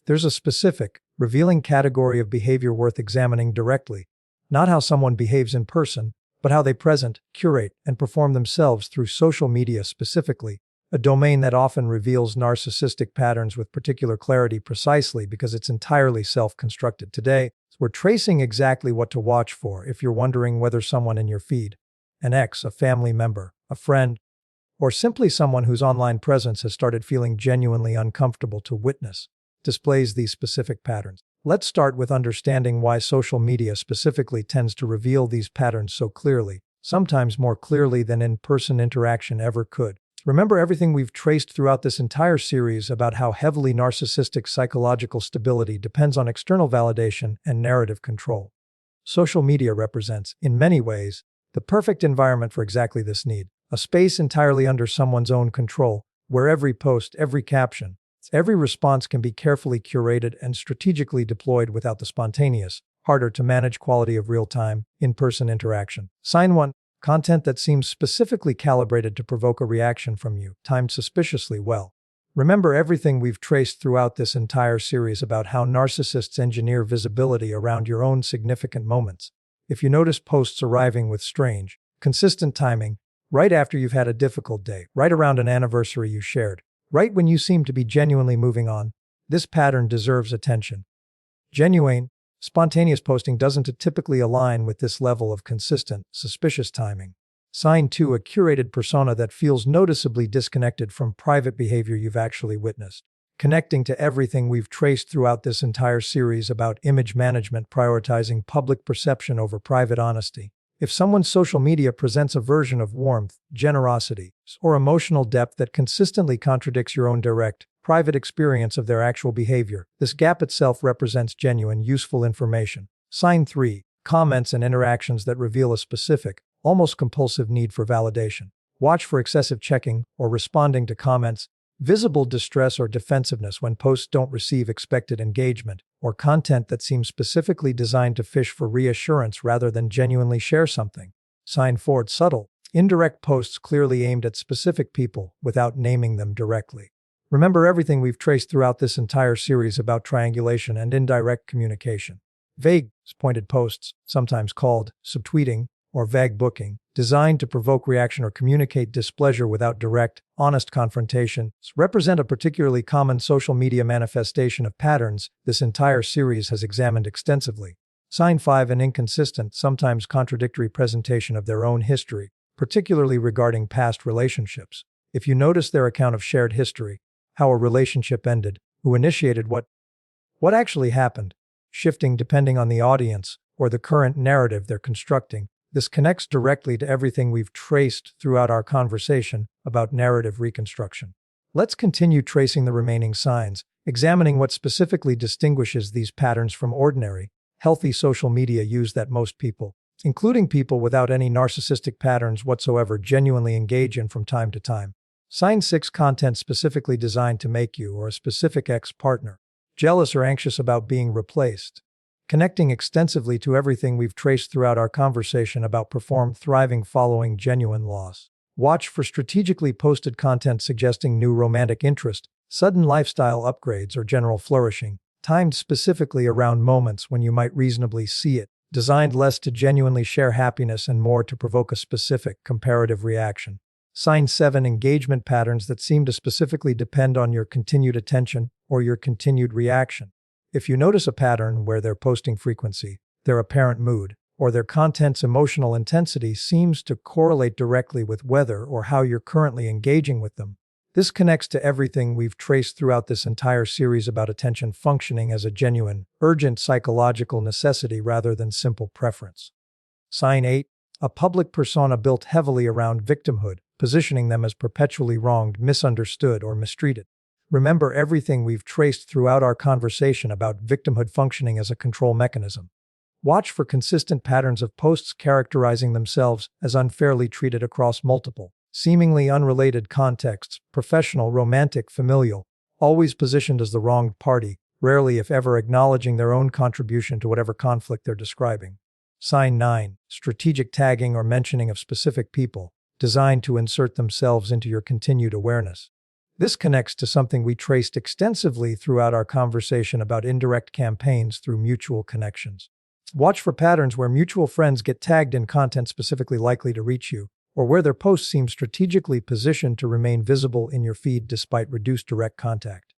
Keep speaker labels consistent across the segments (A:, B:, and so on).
A: There's a specific, revealing category of behavior worth examining directly. Not how someone behaves in person, but how they present, curate, and perform themselves through social media specifically, a domain that often reveals narcissistic patterns with particular clarity precisely because it's entirely self-constructed. Today, we're tracing exactly what to watch for if you're wondering whether someone in your feed, an ex, a family member, a friend, or simply someone whose online presence has started feeling genuinely uncomfortable to witness, displays these specific patterns. Let's start with understanding why social media specifically tends to reveal these patterns so clearly, sometimes more clearly than in-person interaction ever could. Remember everything we've traced throughout this entire series about how heavily narcissistic psychological stability depends on external validation and narrative control. Social media represents, in many ways, the perfect environment for exactly this need, a space entirely under someone's own control, where every post, every caption, every response can be carefully curated and strategically deployed without the spontaneous, harder to manage quality of real-time, in-person interaction. Sign 1. Content that seems specifically calibrated to provoke a reaction from you, timed suspiciously well. Remember everything we've traced throughout this entire series about how narcissists engineer visibility around your own significant moments. If you notice posts arriving with strange, consistent timing, right after you've had a difficult day, right around an anniversary you shared, right when you seem to be genuinely moving on, this pattern deserves attention. Genuine, spontaneous posting doesn't typically align with this level of consistent, suspicious timing. Sign 2. A curated persona that feels noticeably disconnected from private behavior you've actually witnessed. Connecting to everything we've traced throughout this entire series about image management prioritizing public perception over private honesty. If someone's social media presents a version of warmth, generosity, or emotional depth that consistently contradicts your own direct, private experience of their actual behavior, this gap itself represents genuine, useful information. Sign 3. Comments and interactions that reveal a specific, almost compulsive need for validation. Watch for excessive checking or responding to comments, visible distress or defensiveness when posts don't receive expected engagement, or content that seems specifically designed to fish for reassurance rather than genuinely share something. Sign 4. Subtle, indirect posts clearly aimed at specific people without naming them directly. Remember everything we've traced throughout this entire series about triangulation and indirect communication. Vague, pointed posts, sometimes called subtweeting or vague booking, designed to provoke reaction or communicate displeasure without direct, honest confrontation, represent a particularly common social media manifestation of patterns this entire series has examined extensively. Sign 5. An inconsistent, sometimes contradictory presentation of their own history, particularly regarding past relationships. If you notice their account of shared history, how a relationship ended, who initiated what actually happened, shifting depending on the audience or the current narrative they're constructing, this connects directly to everything we've traced throughout our conversation about narrative reconstruction. Let's continue tracing the remaining signs, examining what specifically distinguishes these patterns from ordinary, healthy social media use that most people, including people without any narcissistic patterns whatsoever, genuinely engage in from time to time. Sign 6. Content specifically designed to make you or a specific ex-partner jealous or anxious about being replaced. Connecting extensively to everything we've traced throughout our conversation about thriving following genuine loss. Watch for strategically posted content suggesting new romantic interest, sudden lifestyle upgrades, or general flourishing, timed specifically around moments when you might reasonably see it, designed less to genuinely share happiness and more to provoke a specific, comparative reaction. Sign 7. Engagement patterns that seem to specifically depend on your continued attention or your continued reaction. If you notice a pattern where their posting frequency, their apparent mood, or their content's emotional intensity seems to correlate directly with whether or how you're currently engaging with them, this connects to everything we've traced throughout this entire series about attention functioning as a genuine, urgent psychological necessity rather than simple preference. Sign 8. A public persona built heavily around victimhood, positioning them as perpetually wronged, misunderstood, or mistreated. Remember everything we've traced throughout our conversation about victimhood functioning as a control mechanism. Watch for consistent patterns of posts characterizing themselves as unfairly treated across multiple, seemingly unrelated contexts, professional, romantic, familial, always positioned as the wronged party, rarely if ever acknowledging their own contribution to whatever conflict they're describing. Sign 9. Strategic tagging or mentioning of specific people, designed to insert themselves into your continued awareness. This connects to something we traced extensively throughout our conversation about indirect campaigns through mutual connections. Watch for patterns where mutual friends get tagged in content specifically likely to reach you, or where their posts seem strategically positioned to remain visible in your feed despite reduced direct contact.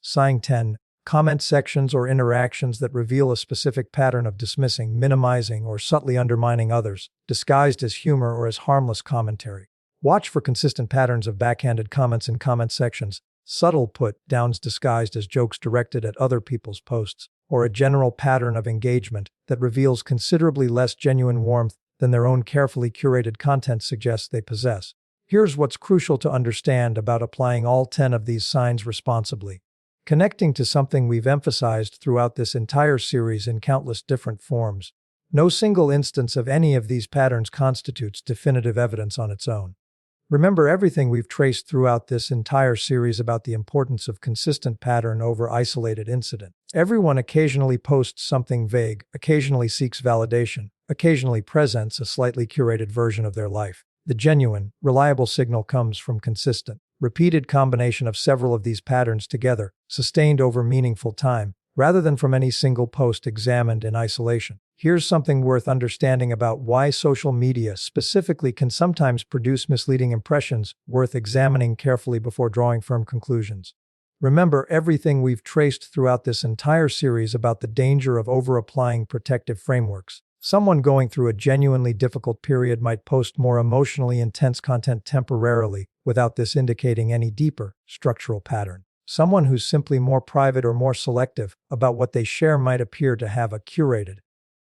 A: Sign 10. Comment sections or interactions that reveal a specific pattern of dismissing, minimizing, or subtly undermining others, disguised as humor or as harmless commentary. Watch for consistent patterns of backhanded comments in comment sections, subtle put-downs disguised as jokes directed at other people's posts, or a general pattern of engagement that reveals considerably less genuine warmth than their own carefully curated content suggests they possess. Here's what's crucial to understand about applying all 10 of these signs responsibly. Connecting to something we've emphasized throughout this entire series in countless different forms. No single instance of any of these patterns constitutes definitive evidence on its own. Remember everything we've traced throughout this entire series about the importance of consistent pattern over isolated incident. Everyone occasionally posts something vague, occasionally seeks validation, occasionally presents a slightly curated version of their life. The genuine, reliable signal comes from consistent, repeated combination of several of these patterns together, sustained over meaningful time, rather than from any single post examined in isolation. Here's something worth understanding about why social media specifically can sometimes produce misleading impressions, worth examining carefully before drawing firm conclusions. Remember everything we've traced throughout this entire series about the danger of over-applying protective frameworks. Someone going through a genuinely difficult period might post more emotionally intense content temporarily, without this indicating any deeper, structural pattern. Someone who's simply more private or more selective about what they share might appear to have a curated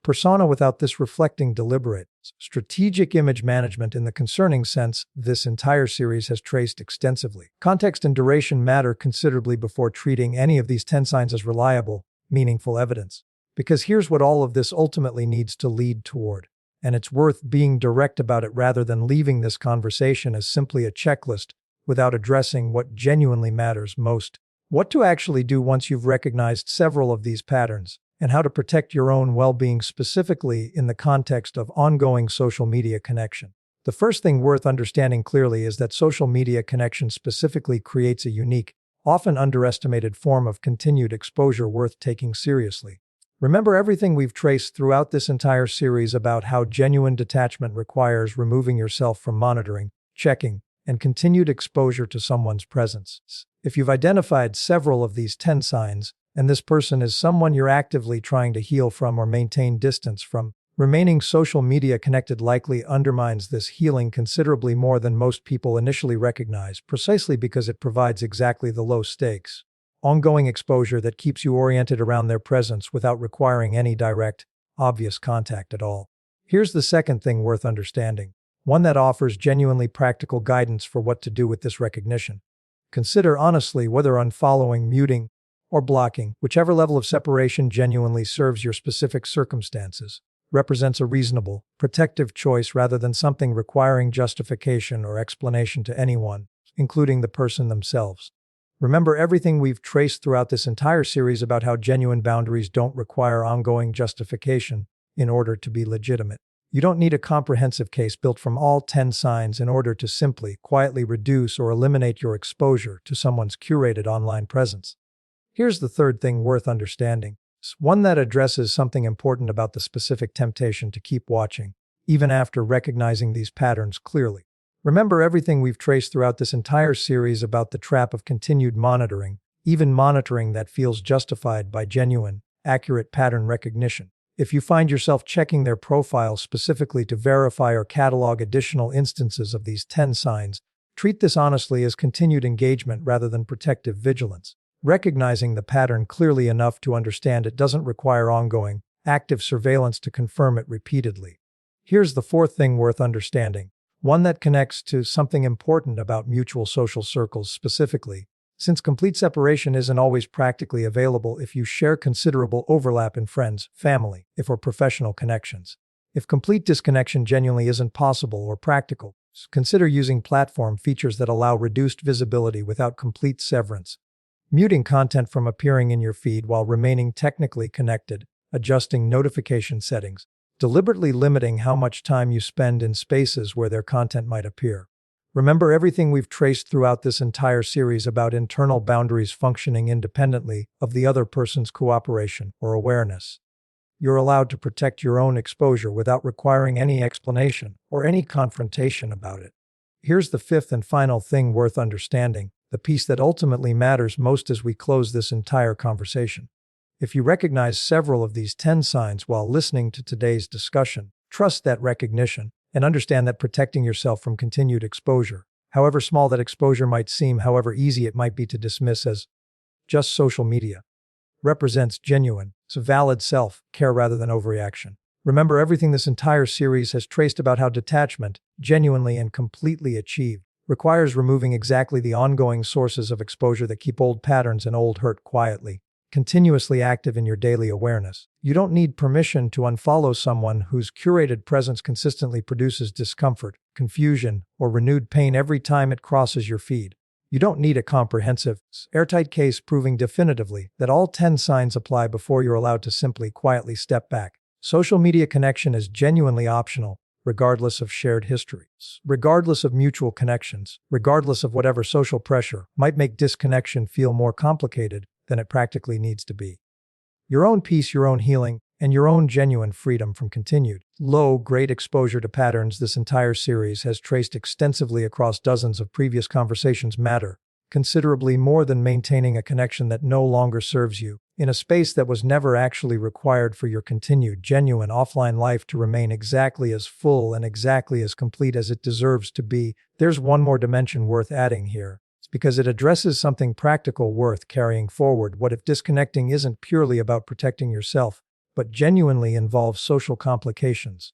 A: persona without this reflecting deliberate, strategic image management in the concerning sense this entire series has traced extensively. Context and duration matter considerably before treating any of these 10 signs as reliable, meaningful evidence. Because here's what all of this ultimately needs to lead toward. And it's worth being direct about it rather than leaving this conversation as simply a checklist without addressing what genuinely matters most. What to actually do once you've recognized several of these patterns, and how to protect your own well-being specifically in the context of ongoing social media connection. The first thing worth understanding clearly is that social media connection specifically creates a unique, often underestimated form of continued exposure worth taking seriously. Remember everything we've traced throughout this entire series about how genuine detachment requires removing yourself from monitoring, checking, and continued exposure to someone's presence. If you've identified several of these 10 signs, and this person is someone you're actively trying to heal from or maintain distance from, remaining social media connected likely undermines this healing considerably more than most people initially recognize, precisely because it provides exactly the low stakes, ongoing exposure that keeps you oriented around their presence without requiring any direct, obvious contact at all. Here's the second thing worth understanding, one that offers genuinely practical guidance for what to do with this recognition. Consider honestly whether unfollowing, muting, or blocking, whichever level of separation genuinely serves your specific circumstances, represents a reasonable, protective choice rather than something requiring justification or explanation to anyone, including the person themselves. Remember everything we've traced throughout this entire series about how genuine boundaries don't require ongoing justification in order to be legitimate. You don't need a comprehensive case built from all 10 signs in order to simply, quietly reduce or eliminate your exposure to someone's curated online presence. Here's the third thing worth understanding, one that addresses something important about the specific temptation to keep watching, even after recognizing these patterns clearly. Remember everything we've traced throughout this entire series about the trap of continued monitoring, even monitoring that feels justified by genuine, accurate pattern recognition. If you find yourself checking their profile specifically to verify or catalog additional instances of these 10 signs, treat this honestly as continued engagement rather than protective vigilance. Recognizing the pattern clearly enough to understand it doesn't require ongoing, active surveillance to confirm it repeatedly. Here's the fourth thing worth understanding, one that connects to something important about mutual social circles specifically, since complete separation isn't always practically available if you share considerable overlap in friends, family, or professional connections. If complete disconnection genuinely isn't possible or practical, consider using platform features that allow reduced visibility without complete severance. Muting content from appearing in your feed while remaining technically connected, adjusting notification settings, deliberately limiting how much time you spend in spaces where their content might appear. Remember everything we've traced throughout this entire series about internal boundaries functioning independently of the other person's cooperation or awareness. You're allowed to protect your own exposure without requiring any explanation or any confrontation about it. Here's the fifth and final thing worth understanding, the piece that ultimately matters most as we close this entire conversation. If you recognize several of these 10 signs while listening to today's discussion, trust that recognition and understand that protecting yourself from continued exposure, however small that exposure might seem, however easy it might be to dismiss as just social media, represents genuine, valid self-care rather than overreaction. Remember everything this entire series has traced about how detachment, genuinely and completely achieved, requires removing exactly the ongoing sources of exposure that keep old patterns and old hurt quietly, continuously active in your daily awareness. You don't need permission to unfollow someone whose curated presence consistently produces discomfort, confusion, or renewed pain every time it crosses your feed. You don't need a comprehensive, airtight case proving definitively that all 10 signs apply before you're allowed to simply quietly step back. Social media connection is genuinely optional, regardless of shared histories, regardless of mutual connections, regardless of whatever social pressure might make disconnection feel more complicated than it practically needs to be. Your own peace, your own healing, and your own genuine freedom from continued, low-grade exposure to patterns this entire series has traced extensively across dozens of previous conversations matter considerably more than maintaining a connection that no longer serves you, in a space that was never actually required for your continued, genuine offline life to remain exactly as full and exactly as complete as it deserves to be. There's one more dimension worth adding here. Because it addresses something practical worth carrying forward. What if disconnecting isn't purely about protecting yourself, but genuinely involves social complications?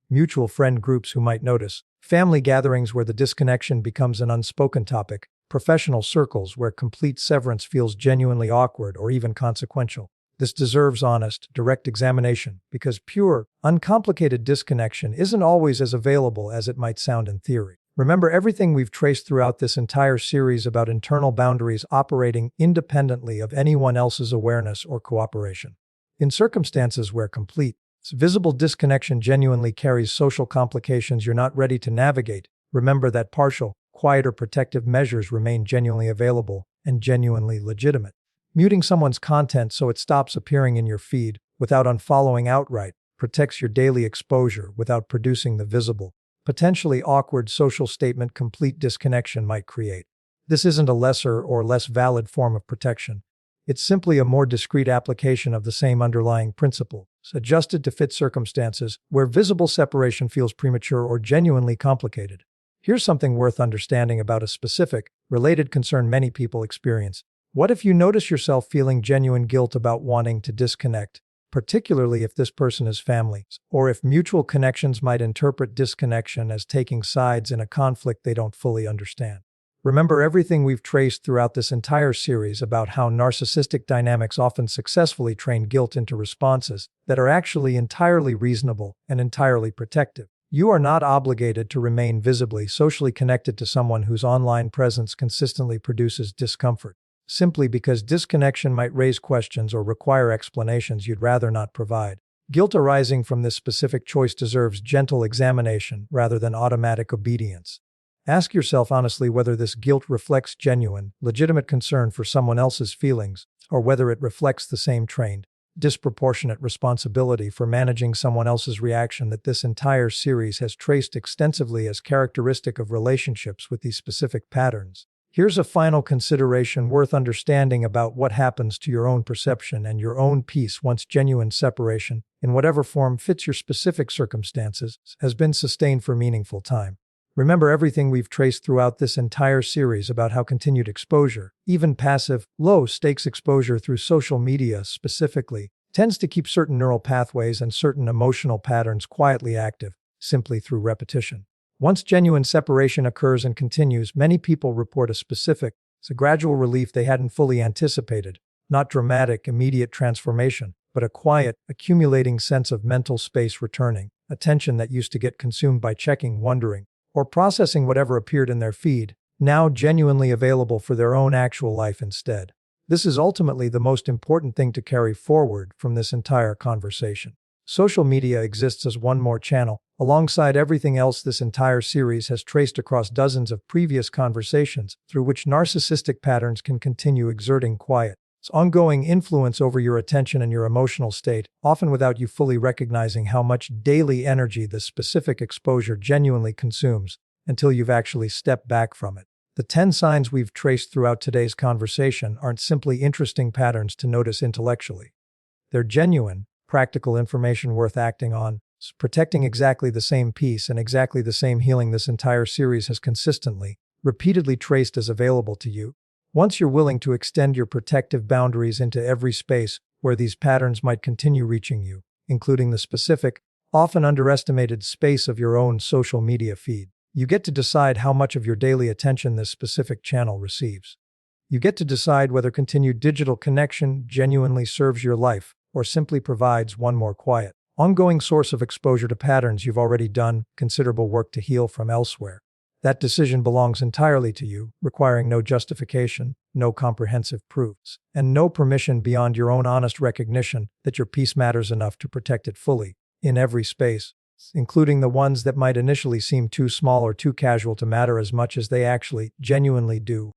A: Mutual friend groups who might notice, family gatherings where the disconnection becomes an unspoken topic, professional circles where complete severance feels genuinely awkward or even consequential. This deserves honest, direct examination, because pure, uncomplicated disconnection isn't always as available as it might sound in theory. Remember everything we've traced throughout this entire series about internal boundaries operating independently of anyone else's awareness or cooperation. In circumstances where complete, visible disconnection genuinely carries social complications you're not ready to navigate, remember that partial, quiet or protective measures remain genuinely available and genuinely legitimate. Muting someone's content so it stops appearing in your feed without unfollowing outright protects your daily exposure without producing the visible, potentially awkward social statement complete disconnection might create. This isn't a lesser or less valid form of protection. It's simply a more discreet application of the same underlying principle, adjusted to fit circumstances where visible separation feels premature or genuinely complicated. Here's something worth understanding about a specific, related concern many people experience. What if you notice yourself feeling genuine guilt about wanting to disconnect, particularly if this person is family, or if mutual connections might interpret disconnection as taking sides in a conflict they don't fully understand? Remember everything we've traced throughout this entire series about how narcissistic dynamics often successfully train guilt into responses that are actually entirely reasonable and entirely protective. You are not obligated to remain visibly socially connected to someone whose online presence consistently produces discomfort, simply because disconnection might raise questions or require explanations you'd rather not provide. Guilt arising from this specific choice deserves gentle examination rather than automatic obedience. Ask yourself honestly whether this guilt reflects genuine, legitimate concern for someone else's feelings, or whether it reflects the same trained, disproportionate responsibility for managing someone else's reaction that this entire series has traced extensively as characteristic of relationships with these specific patterns. Here's a final consideration worth understanding about what happens to your own perception and your own peace once genuine separation, in whatever form fits your specific circumstances, has been sustained for meaningful time. Remember everything we've traced throughout this entire series about how continued exposure, even passive, low-stakes exposure through social media specifically, tends to keep certain neural pathways and certain emotional patterns quietly active, simply through repetition. Once genuine separation occurs and continues, many people report a gradual relief they hadn't fully anticipated, not dramatic, immediate transformation, but a quiet, accumulating sense of mental space returning, attention that used to get consumed by checking, wondering, or processing whatever appeared in their feed, now genuinely available for their own actual life instead. This is ultimately the most important thing to carry forward from this entire conversation. Social media exists as one more channel, alongside everything else this entire series has traced across dozens of previous conversations through which narcissistic patterns can continue exerting quiet, ongoing influence over your attention and your emotional state, often without you fully recognizing how much daily energy this specific exposure genuinely consumes until you've actually stepped back from it. The 10 signs we've traced throughout today's conversation aren't simply interesting patterns to notice intellectually. They're genuine, practical information worth acting on, protecting exactly the same peace and exactly the same healing this entire series has consistently, repeatedly traced as available to you. Once you're willing to extend your protective boundaries into every space where these patterns might continue reaching you, including the specific, often underestimated space of your own social media feed, you get to decide how much of your daily attention this specific channel receives. You get to decide whether continued digital connection genuinely serves your life or simply provides one more quiet, ongoing source of exposure to patterns you've already done considerable work to heal from elsewhere. That decision belongs entirely to you, requiring no justification, no comprehensive proofs, and no permission beyond your own honest recognition that your peace matters enough to protect it fully, in every space, including the ones that might initially seem too small or too casual to matter as much as they actually, genuinely do.